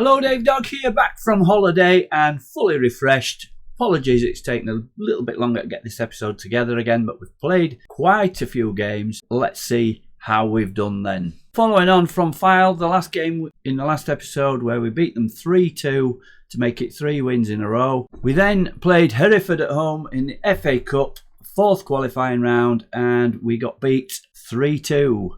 Hello, Dave Dog here, back from holiday and fully refreshed. Apologies, it's taken a little bit longer to get this episode together again, but we've played quite a few games. Let's see how we've done then. Following on from File, the last game in the last episode where we beat them 3-2 to make it 3 wins in a row. We then played Hereford at home in the FA Cup, 4th qualifying round, and we got beat 3-2.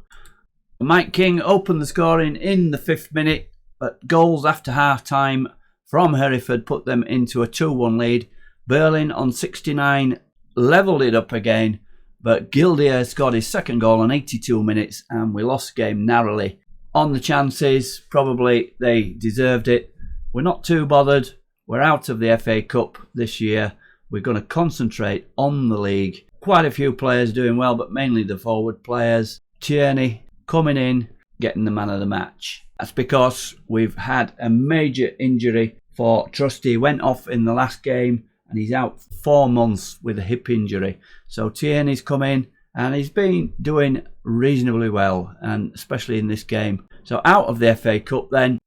Mike King opened the scoring in the 5th minute, but goals after half-time from Hereford put them into a 2-1 lead. Berlin on 69 levelled it up again, but Gildier scored his second goal on 82 minutes and we lost the game narrowly. On the chances, probably they deserved it. We're not too bothered. We're out of the FA Cup this year. We're going to concentrate on the league. Quite a few players doing well, but mainly the forward players. Tierney coming in, getting the man of the match. That's because we've had a major injury for Trusty. He went off in the last game and he's out 4 months with a hip injury. So Tierney's come in and he's been doing reasonably well, and especially in this game. So out of the FA Cup then.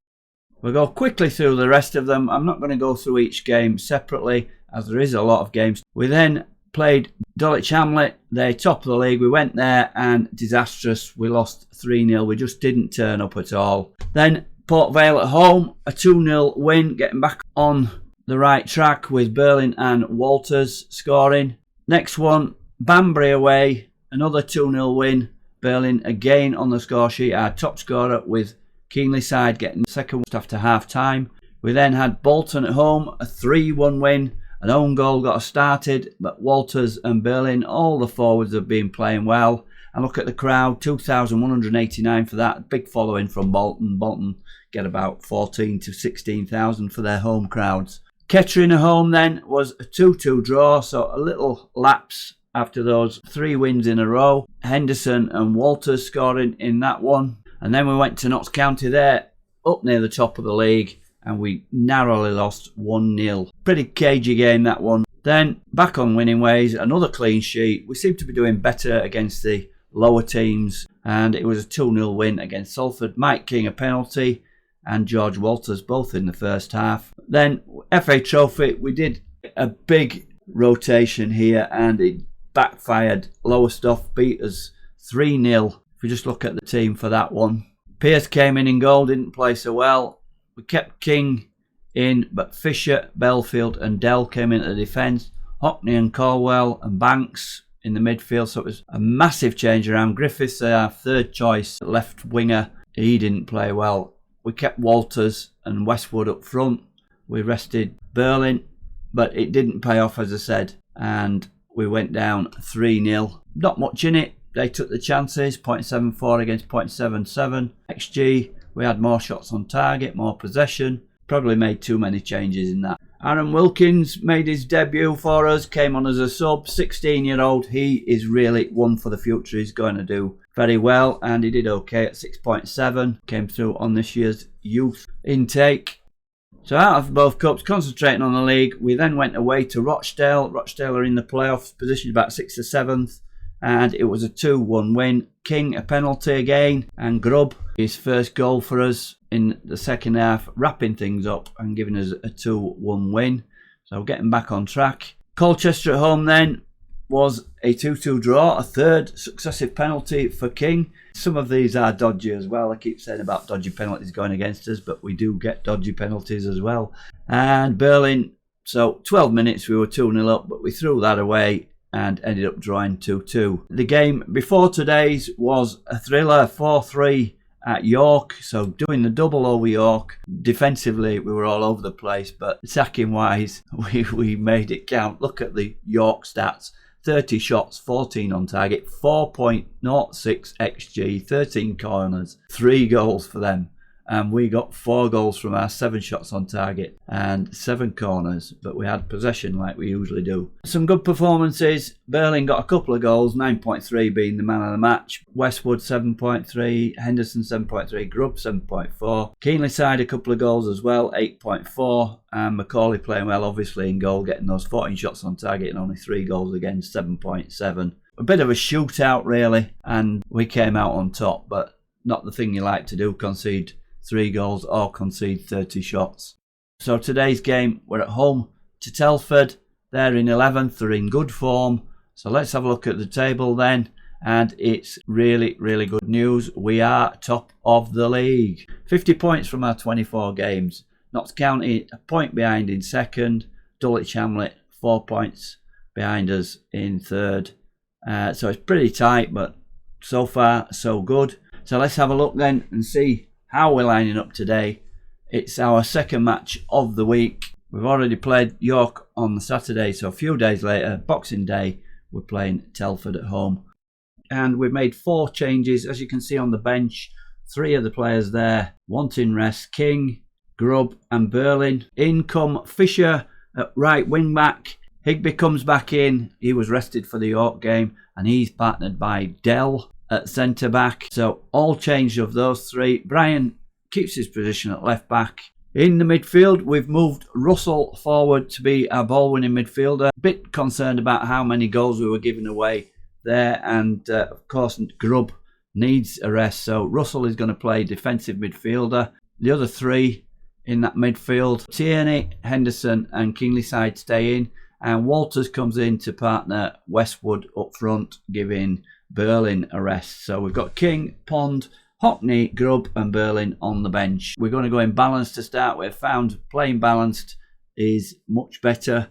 We'll go quickly through the rest of them. I'm not going to go through each game separately as there is a lot of games. We then played Dulwich Hamlet. They're top of the league. We went there and disastrous. We lost 3-0. We just didn't turn up at all. Then Port Vale at home, a 2-0 win, getting back on the right track with Berlin and Walters scoring. Next one, Banbury away, another 2-0 win. Berlin again on the score sheet, our top scorer with Keenley side getting second after half time. We then had Bolton at home, a 3-1 win. An own goal got us started, but Walters and Berlin, all the forwards have been playing well. And look at the crowd, 2,189 for that. Big following from Bolton. Bolton get about 14 to 16,000 for their home crowds. Kettering at home then was a 2-2 draw, so a little lapse after those 3 wins in a row. Henderson and Walters scoring in that one. And then we went to Notts County there, up near the top of the league, and we narrowly lost 1-0. Pretty cagey game, that one. Then back on winning ways, another clean sheet. We seem to be doing better against the lower teams, and it was a 2-0 win against Salford. Mike King a penalty and George Walters both in the first half. Then FA Trophy, we did a big rotation here and it backfired. Lowestoft beat us 3-0. If we just look at the team for that one. Pearce came in goal, didn't play so well. We kept King in, but Fisher, Belfield and Dell came into the defence. Hockney and Caldwell and Banks in the midfield, so it was a massive change around. Griffiths, our third choice left winger, he didn't play well. We kept Walters and Westwood up front. We rested Berlin, but it didn't pay off, as I said, and we went down 3-0. Not much in it. They took the chances, 0.74 against 0.77. XG, we had more shots on target, more possession. Probably made too many changes in that. Aaron Wilkins made his debut for us, came on as a sub, 16-year-old. He is really one for the future. He's going to do very well, and he did okay at 6.7. Came through on this year's youth intake. So out of both cups, concentrating on the league, we then went away to Rochdale. Rochdale are in the playoffs, positioned about 6th or 7th, and it was a 2-1 win. King a penalty again, and Grubb his first goal for us in the second half, wrapping things up and giving us a 2-1 win. So getting back on track. Colchester at home then was a 2-2 draw, a third successive penalty for King. Some of these are dodgy as well. I keep saying about dodgy penalties going against us, but we do get dodgy penalties as well. And Berlin, so 12 minutes we were 2-0 up, but we threw that away and ended up drawing 2-2. The game before today's was a thriller, 4-3 at York, so doing the double over York. Defensively we were all over the place, but attacking wise we made it count. Look at the York stats: 30 shots, 14 on target, 4.06 XG, 13 corners, 3 goals for them. And we got 4 goals from our 7 shots on target and 7 corners, but we had possession like we usually do. Some good performances. Berlin got a couple of goals, 9.3 being the man of the match. Westwood 7.3, Henderson 7.3, Grubb 7.4. Keenley side a couple of goals as well, 8.4. And Macaulay playing well obviously in goal, getting those 14 shots on target and only 3 goals again, 7.7. A bit of a shootout really, and we came out on top, but not the thing you like to do, concede 3 goals or concede 30 shots. So today's game, we're at home to Telford. They're in 11th, they're in good form. So let's have a look at the table then. And it's really, really good news. We are top of the league. 50 points from our 24 games. Notts County a point behind in second. Dulwich Hamlet 4 points behind us in third. So it's pretty tight, but so far so good. So let's have a look then and see how we're lining up today. It's our second match of the week. We've already played York on the Saturday, so a few days later, Boxing Day, we're playing Telford at home. And we've made 4 changes, as you can see on the bench. 3 of the players there wanting rest: King, Grubb and Berlin. In come Fisher at right wing back. Higby comes back in. He was rested for the York game, and he's partnered by Dell at centre back. So all changed of those 3. Brian keeps his position at left back. In the midfield, we've moved Russell forward to be our ball-winning midfielder. A bit concerned about how many goals we were giving away there, and of course Grubb needs a rest, so Russell is going to play defensive midfielder. The other 3 in that midfield, Tierney, Henderson and Kinglyside stay in, and Walters comes in to partner Westwood up front, giving Berlin a rest. So we've got King, Pond, Hockney, Grubb and Berlin on the bench. We're going to go in balance to start with. Found playing balanced is much better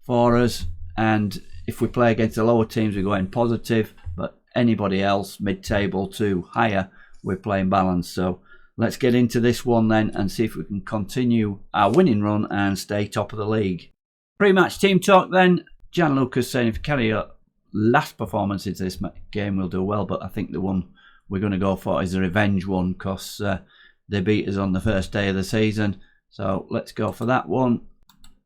for us, and if we play against the lower teams, we're going positive, but anybody else mid-table to higher, we're playing balanced. So let's get into this one then and see if we can continue our winning run and stay top of the league. Pre-match team talk then. Jan Lucas saying if you carry your last performance into this game, we'll do well, but I think the one we're going to go for is a revenge one, because they beat us on the first day of the season. So let's go for that one.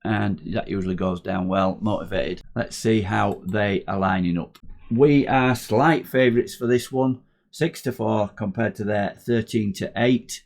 And that usually goes down well, motivated. Let's see how they are lining up. We are slight favourites for this one, 6-4 compared to their 13-8.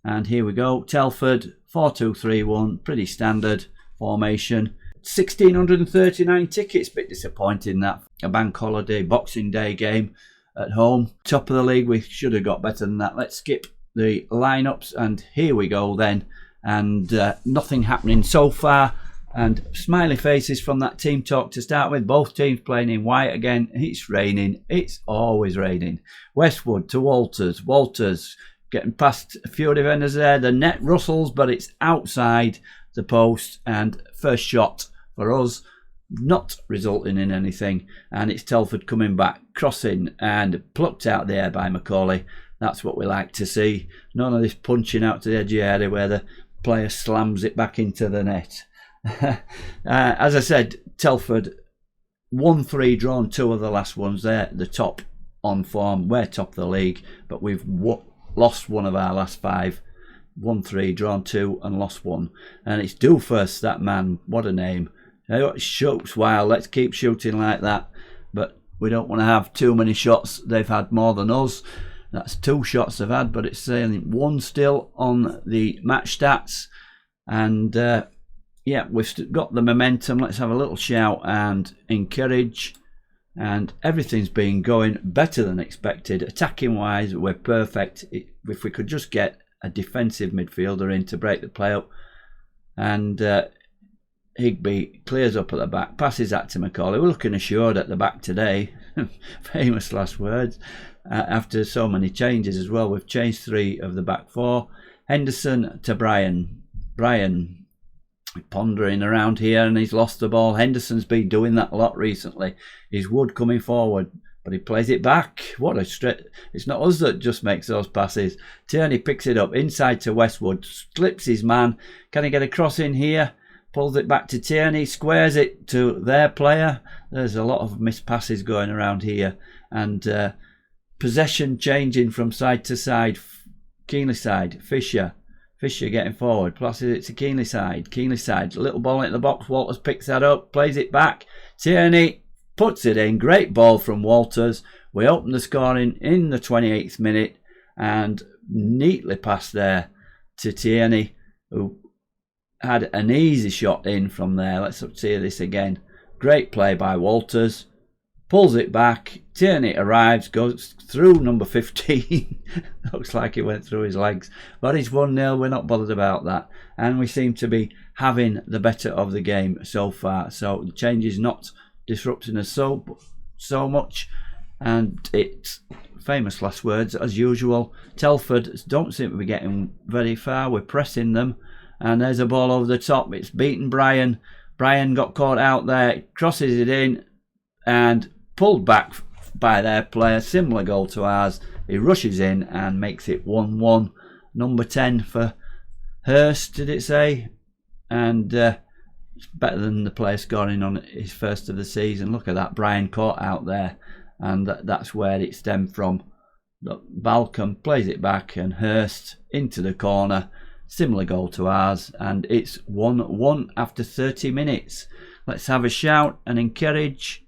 And here we go. Telford 4-2-3-1, pretty standard formation. 1,639 tickets, bit disappointing that. A bank holiday, Boxing Day game at home. Top of the league, we should have got better than that. Let's skip the lineups, and here we go then. And nothing happening so far, and smiley faces from that team talk to start with. Both teams playing in white again. It's raining, it's always raining. Westwood to Walters getting past a few defenders there. The net rustles, but it's outside the post, and first shot for us not resulting in anything, and it's Telford coming back, crossing and plucked out there by Macaulay. That's what we like to see. None of this punching out to the edge of the area where the player slams it back into the net. As I said, Telford 1-3 drawn 2 of the last ones. They're the top on form. We're top of the league, but we've lost one of our last 5. 1-3 drawn 2 and lost 1. And it's Doofus, that man. What a name. Shoots wild. Let's keep shooting like that, but we don't want to have too many shots. They've had more than us. That's 2 shots they've had, but it's saying 1 still on the match stats. And yeah, we've got the momentum. Let's have a little shout and encourage. And everything's been going better than expected. Attacking wise, we're perfect. If we could just get a defensive midfielder in to break the play up. And Higby clears up at the back, passes that to Macaulay. We're looking assured at the back today. Famous last words. After so many changes as well. We've changed 3 of the back 4. Henderson to Brian. Brian pondering around here, and he's lost the ball. Henderson's been doing that a lot recently. He's Wood coming forward, but he plays it back. What a straight. It's not us that just makes those passes. Tierney picks it up inside to Westwood, slips his man. Can he get a cross in here? Pulls it back to Tierney, squares it to their player. There's a lot of missed passes going around here, and possession changing from side to side. Keenly side, Fisher getting forward, passes it to Keenly side, little ball into the box. Walters picks that up, plays it back. Tierney puts it in. Great ball from Walters. We open the scoring in the 28th minute, and neatly passed there to Tierney, who had an easy shot in from there. Let's see this again. Great play by Walters. pulls it back. Tierney arrives, goes through number 15. Looks like it went through his legs. But it's 1-0. We're not bothered about that. And we seem to be having the better of the game so far. So the change is not disrupting us so much. And it's famous last words as usual. Telford don't seem to be getting very far. We're pressing them. And there's a ball over the top. It's beaten Brian. Brian got caught out there. Crosses it in. And pulled back by their player, similar goal to ours. He rushes in and makes it 1-1. Number 10 for Hurst, did it say? And it's better than the player scoring on his first of the season. Look at that, Brian caught out there, and that's where it stemmed from. Balcom plays it back, and Hurst into the corner, similar goal to ours, and it's 1-1 after 30 minutes. Let's have a shout and encourage.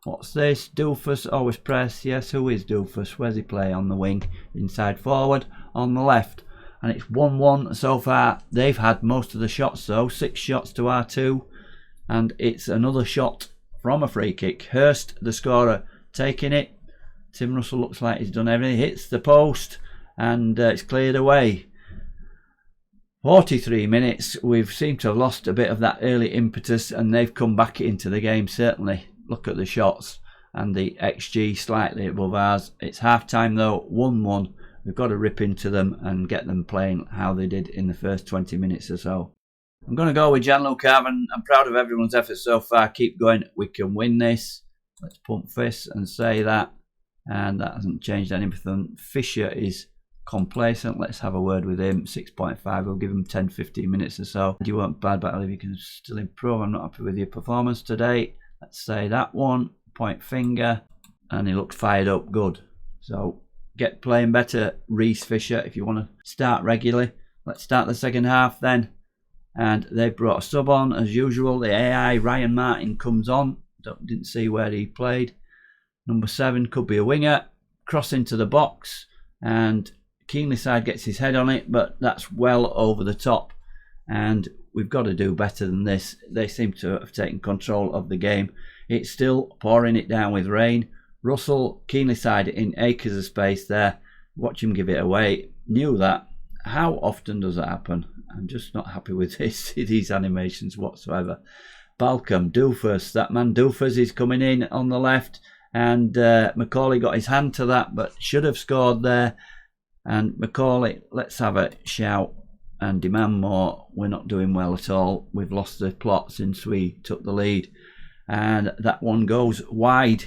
What's this? Doofus, always press. Yes, who is Doofus? Where's he play? On the wing, inside forward, on the left. And it's 1-1 so far. They've had most of the shots though. 6 shots to our 2. And it's another shot from a free kick. Hurst, the scorer, taking it. Tim Russell looks like he's done everything. Hits the post and it's cleared away. 43 minutes. We've seemed to have lost a bit of that early impetus and they've come back into the game certainly. Look at the shots and the XG slightly above ours. It's half time though, 1-1. We've got to rip into them and get them playing how they did in the first 20 minutes or so. I'm going to go with Gianluca Cavan. I'm proud of everyone's efforts so far. Keep going. We can win this. Let's pump fists and say that. And that hasn't changed anything. Fisher is complacent. Let's have a word with him. 6.5. We'll give him 10-15 minutes or so. You weren't bad, but I believe you can still improve. I'm not happy with your performance today. Let's say that one. Point finger. And he looked fired up. Good. So get playing better, Reece Fisher, if you want to start regularly. Let's start the second half then. And they've brought a sub on as usual. The AI, Ryan Martin, comes on. Didn't see where he played. Number 7 could be a winger. Cross into the box. And Keenly side gets his head on it, but that's well over the top. And we've got to do better than this. They seem to have taken control of the game. It's still pouring it down with rain. Russell, Keenly side in acres of space there. Watch him give it away. Knew that. How often does that happen? I'm just not happy with these animations whatsoever. Balcom, Doofus. That man Doofus is coming in on the left. And Macaulay got his hand to that, but should have scored there. And Macaulay, let's have a shout and demand more. We're not doing well at all. We've lost the plot since we took the lead. And that one goes wide.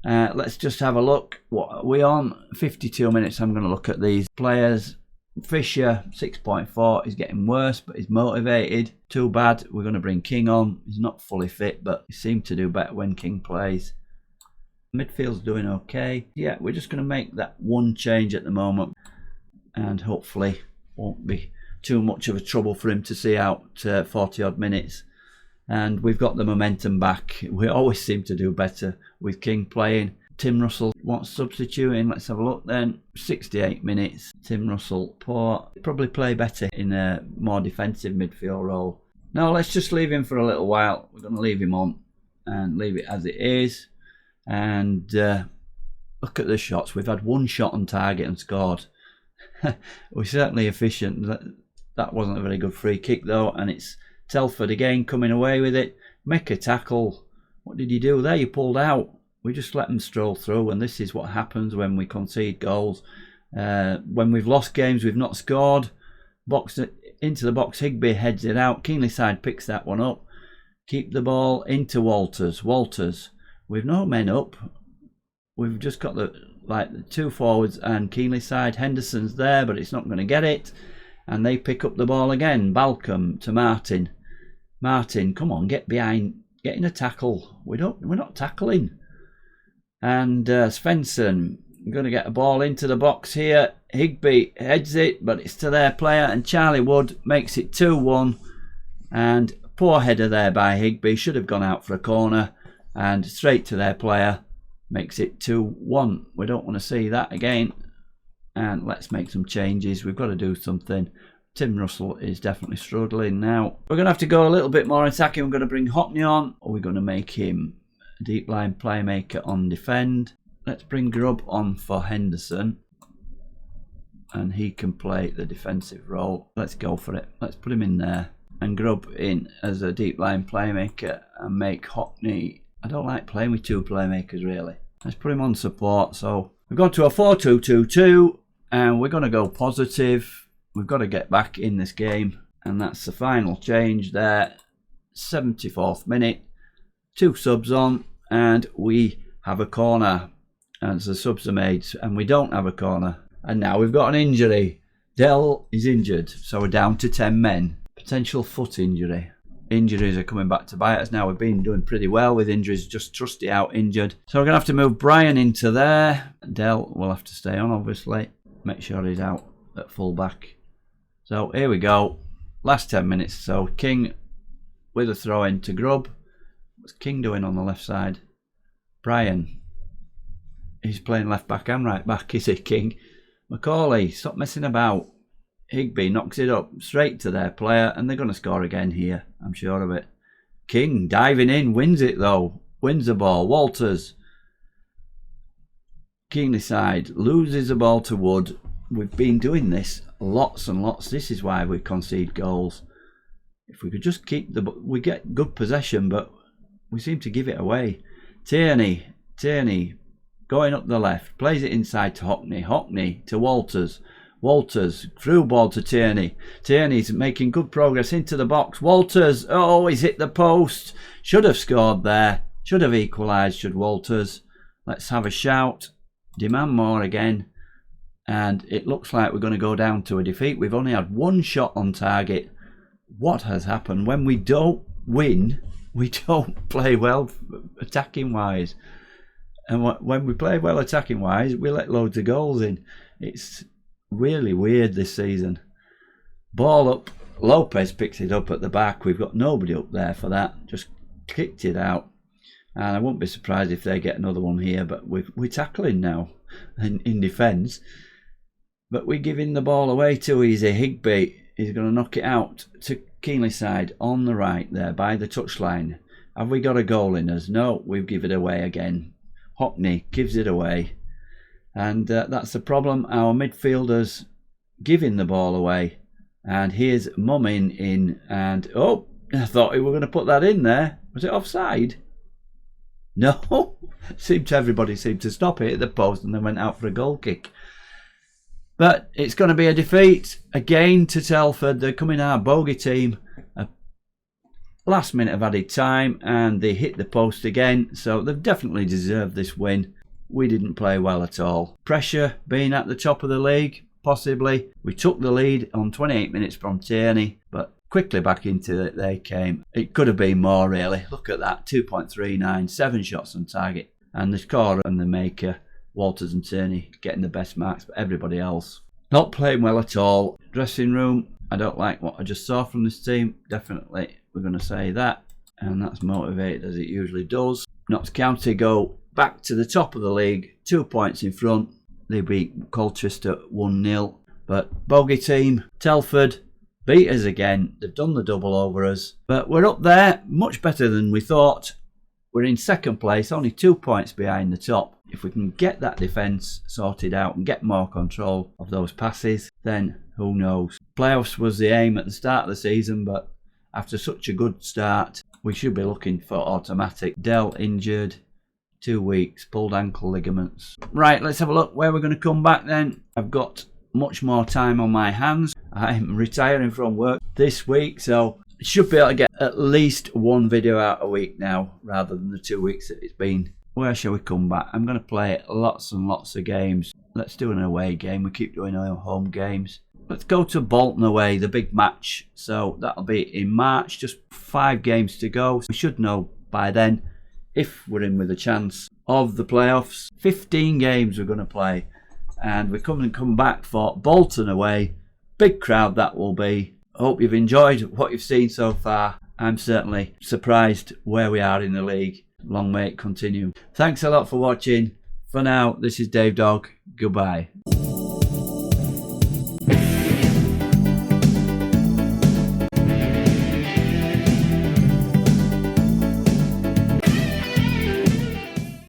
Let's just have a look. What are we on? 52 minutes. I'm going to look at these players. Fisher, 6.4. He's getting worse, but he's motivated. Too bad. We're going to bring King on. He's not fully fit, but he seemed to do better when King plays. Midfield's doing okay. Yeah, we're just going to make that one change at the moment. And hopefully won't be too much of a trouble for him to see out 40 odd minutes. And we've got the momentum back. We always seem to do better with King playing. Tim Russell wants substituting. Let's have a look then. 68 minutes. Tim Russell, poor. Probably play better in a more defensive midfield role. No, let's just leave him for a little while. We're going to leave him on and leave it as it is. And look at the shots. We've had one shot on target and scored. We're certainly efficient. That wasn't a very good free kick though. And it's Telford again coming away with it. Make a tackle. What did you do there? You pulled out. We just let them stroll through, and this is what happens when we concede goals. When we've lost games, we've not scored. Box into the box, Higby heads it out. Keenly side picks that one up. Keep the ball into Walters. Walters, we've no men up. We've just got the 2 forwards and Keenly side. Henderson's there, but it's not going to get it. And they pick up the ball again. Balcom to Martin. Martin, come on, get behind, get in a tackle. We're not tackling. And Svensson going to get a ball into the box here. Higby heads it, but it's to their player, and Charlie Wood makes it 2-1. And poor header there by Higby, should have gone out for a corner, and straight to their player, makes it 2-1. We don't want to see that again. And let's make some changes. We've got to do something. Tim Russell is definitely struggling now. We're going to have to go a little bit more attacking. We're going to bring Hockney on, or we're going to make him a deep line playmaker on defend. Let's bring Grubb on for Henderson, and he can play the defensive role. Let's go for it. Let's put him in there and Grubb in as a deep line playmaker and make Hockney. I don't like playing with two playmakers really. Let's put him on support. So we've gone to a 4-2-2-2 and we're going to go positive. We've got to get back in this game, and that's the final change there. 74th minute, 2 subs on, and we have a corner as the subs are made, and we don't have a corner. And now we've got an injury. Dell is injured, so we're down to 10 men. Potential foot injury. Injuries are coming back to bite us now. We've been doing pretty well with injuries, just Trusty out injured. So we're going to have to move Brian into there. Dell will have to stay on, obviously. Make sure he's out at full back. So here we go. Last 10 minutes. So King with a throw in to Grubb. What's King doing on the left side? Brian. He's playing left back and right back, is he, King? Macaulay, stop messing about. Higby knocks it up straight to their player, and they're going to score again here. I'm sure of it. King diving in, wins it though. Wins the ball. Walters. Keenly side, loses the ball to Wood. We've been doing this lots and lots. This is why we concede goals. If we could just keep the... We get good possession, but we seem to give it away. Tierney going up the left. Plays it inside to Hockney. Hockney to Walters. Walters, through ball to Tierney. Tierney's making good progress into the box. Walters, oh, he's hit the post. Should have scored there. Should have equalised, should Walters. Let's have a shout. Demand more again. And it looks like we're going to go down to a defeat. We've only had 1 shot on target. What has happened? When we don't win, we don't play well attacking wise. And when we play well attacking wise, we let loads of goals in. It's really weird this season. Ball up. Lopez picks it up at the back. We've got nobody up there for that. Just kicked it out. And I wouldn't be surprised if they get another one here. But we're tackling now in defence. But we're giving the ball away too easy. Higby is going to knock it out to Keenly side on the right there by the touchline. Have we got a goal in us? No, we've given it away again. Hockney gives it away. And that's the problem. Our midfielders giving the ball away. And here's Mummin in. And, oh, I thought we were going to put that in there. Was it offside? No. Everybody seemed to stop it at the post and then went out for a goal kick. But it's going to be a defeat again to Telford. They're coming our bogey team. Last minute of added time and they hit the post again. So they've definitely deserved this win. We didn't play well at all. Pressure being at the top of the league, possibly. We took the lead on 28 minutes from Tierney, but quickly back into it they came. It could have been more really. Look at that, 2.39, 7 shots on target. And the scorer and the maker, Walters and Tierney, getting the best marks, but everybody else not playing well at all. Dressing room, I don't like what I just saw from this team. Definitely, we're going to say that. And that's motivated as it usually does. Notts County go back to the top of the league, 2 points in front. They beat Colchester 1-0. But bogey team, Telford, beat us again. They've done the double over us. But we're up there, much better than we thought. We're in second place, only 2 points behind the top. If we can get that defence sorted out and get more control of those passes, then who knows. Playoffs was the aim at the start of the season, but after such a good start, we should be looking for automatic. Dell injured, 2 weeks, pulled ankle ligaments. Right, let's have a look where we're going to come back then. I've got much more time on my hands. I'm retiring from work this week, so I should be able to get at least 1 video out a week now, rather than the 2 weeks that it's been. Where shall we come back? I'm going to play lots and lots of games. Let's do an away game. We keep doing our home games. Let's go to Bolton away, the big match. So that'll be in March, just 5 games to go. We should know by then if we're in with a chance of the playoffs. 15 games we're going to play. And we're coming back for Bolton away. Big crowd that will be. I hope you've enjoyed what you've seen so far. I'm certainly surprised where we are in the league. Long may it continue. Thanks a lot for watching. For now, this is Dave Dog. Goodbye.